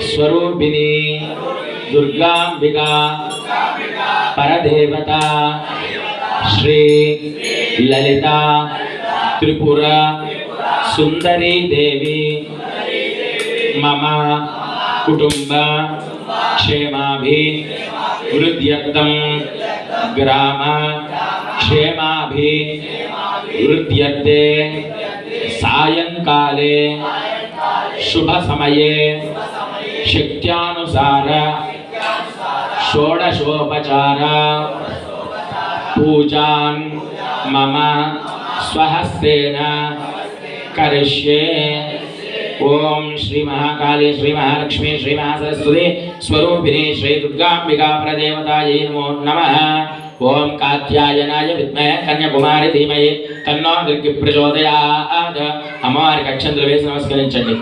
स्वरूपिणी दुर्गांबिका परदेवता श्री ललिता त्रिपुरा सुंदरी देवी मम कुटुंब क्षेमाभिवृद्ध्यर्थं ग्राम क्षेमाभिवृद्ध्यर्थे सायंकाले शुभ समये शक्त्यानुसार षोडशोपचार पूजान मम स्वहस्तेन करिष्ये। ओम श्री महाकाली श्री महालक्ष्मी श्री महासरस्वती स्वरूपिणी श्री दुर्गांबिका प्रदेवतायै नमो नमः। ओम कात्यायनाय विद्महे कन्याकुमारी धीमहि तन्नो दुर्गी प्रचोदयात्। अम्मावाరికి అక్షంతలు వేసి నమస్కరించండి।